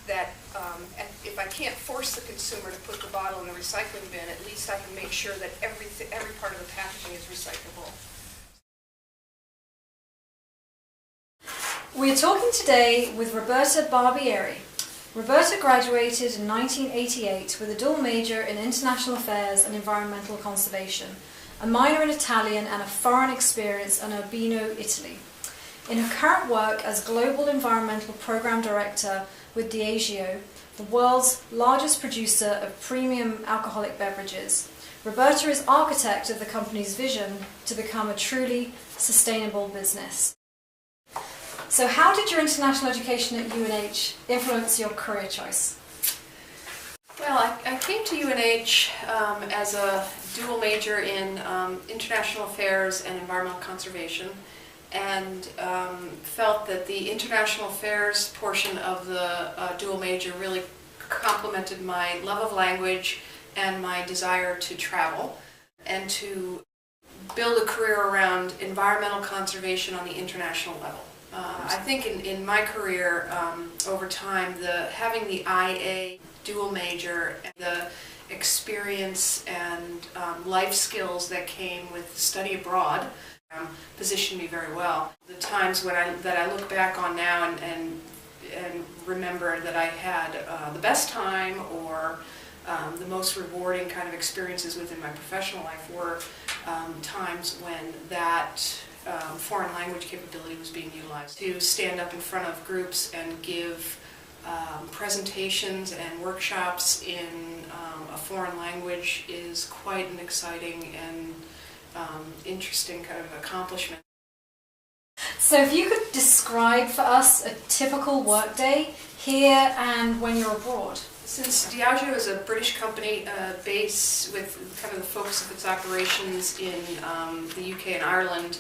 that if I can't force the consumer to put the bottle in the recycling bin, at least I can make sure that every part of the packaging is recyclable. We are talking today with Roberta Barbieri. Roberta graduated in 1988 with a dual major in International Affairs and Environmental Conservation, a minor in Italian and a foreign experience in Urbino, Italy. In her current work as Global Environmental Program Director with Diageo, the world's largest producer of premium alcoholic beverages, Roberta is architect of the company's vision to become a truly sustainable business. So how did your international education at UNH influence your career choice? Well, I came to UNH as a dual major in international affairs and environmental conservation, and felt that the international affairs portion of the dual major really complemented my love of language and my desire to travel and to build a career around environmental conservation on the international level. I think in my career, over time, having the IA dual major and the experience and life skills that came with study abroad positioned me very well. The times that I look back on now and remember that I had the best time or the most rewarding kind of experiences within my professional life were times when that foreign language capability was being utilized. To stand up in front of groups and give presentations and workshops in a foreign language is quite an exciting and interesting kind of accomplishment. So if you could describe for us a typical workday here and when you're abroad. Since Diageo is a British company based with kind of the focus of its operations in the UK and Ireland,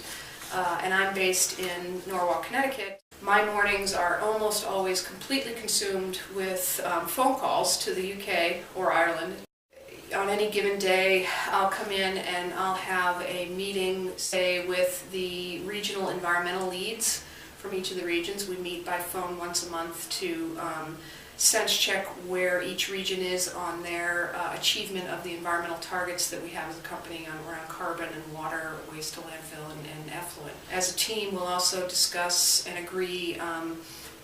and I'm based in Norwalk, Connecticut, my mornings are almost always completely consumed with phone calls to the UK or Ireland. On any given day, I'll come in and I'll have a meeting, say, with the regional environmental leads from each of the regions. We meet by phone once a month to sense check where each region is on their achievement of the environmental targets that we have as a company around carbon and water, waste to landfill, and effluent. As a team, we'll also discuss and agree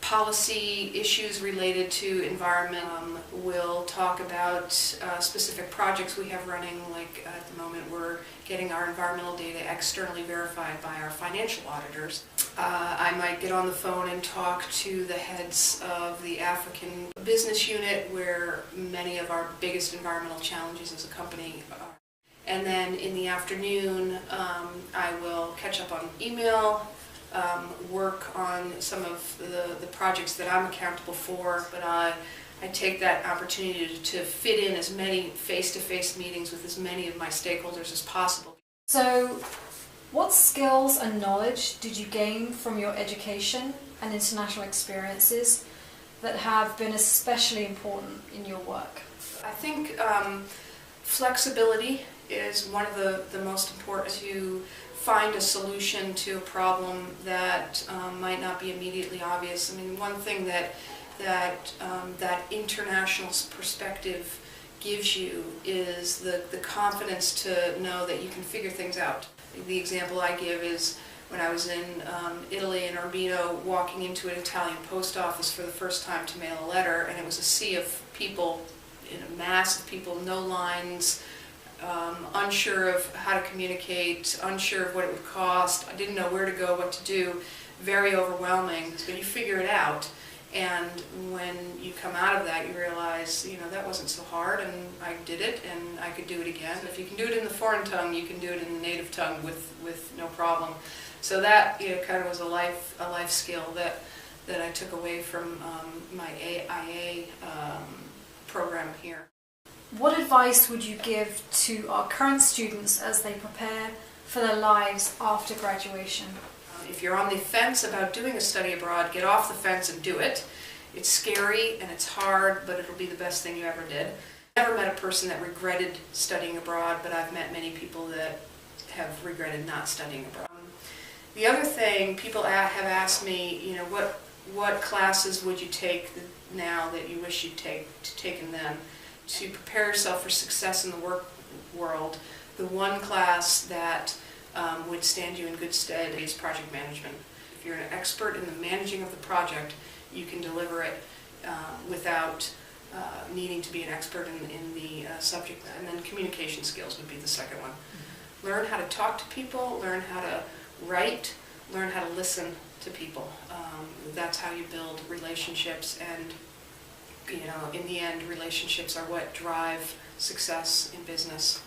policy issues related to environment. We'll talk about specific projects we have running, like at the moment we're getting our environmental data externally verified by our financial auditors. I might get on the phone and talk to the heads of the African business unit where many of our biggest environmental challenges as a company are. And then in the afternoon, I will catch up on email, work on some of the projects that I'm accountable for, but I take that opportunity to fit in as many face-to-face meetings with as many of my stakeholders as possible. So, what skills and knowledge did you gain from your education and international experiences that have been especially important in your work? I think flexibility is one of the most important, to find a solution to a problem that might not be immediately obvious. I mean, one thing that international perspective gives you is the confidence to know that you can figure things out. The example I give is when I was in Italy, in Urbino, walking into an Italian post office for the first time to mail a letter, and it was a sea of people, in a mass of people, no lines, unsure of how to communicate, unsure of what it would cost. I didn't know where to go, what to do. Very overwhelming, but you figure it out. And when you come out of that, you realize, that wasn't so hard, and I did it, and I could do it again. If you can do it in the foreign tongue, you can do it in the native tongue with no problem. So that kind of was a life skill that I took away from my AIA program here. What advice would you give to our current students as they prepare for their lives after graduation? If you're on the fence about doing a study abroad, get off the fence and do it. It's scary and it's hard, but it'll be the best thing you ever did. I've never met a person that regretted studying abroad, but I've met many people that have regretted not studying abroad. The other thing, people have asked me, what classes would you take now that you wish you'd taken then? To prepare yourself for success in the work world, the one class that would stand you in good stead is project management. If you're an expert in the managing of the project, you can deliver it without needing to be an expert in the subject. And then communication skills would be the second one. Learn how to talk to people, learn how to write, learn how to listen to people. That's how you build relationships, and in the end, relationships are what drive success in business.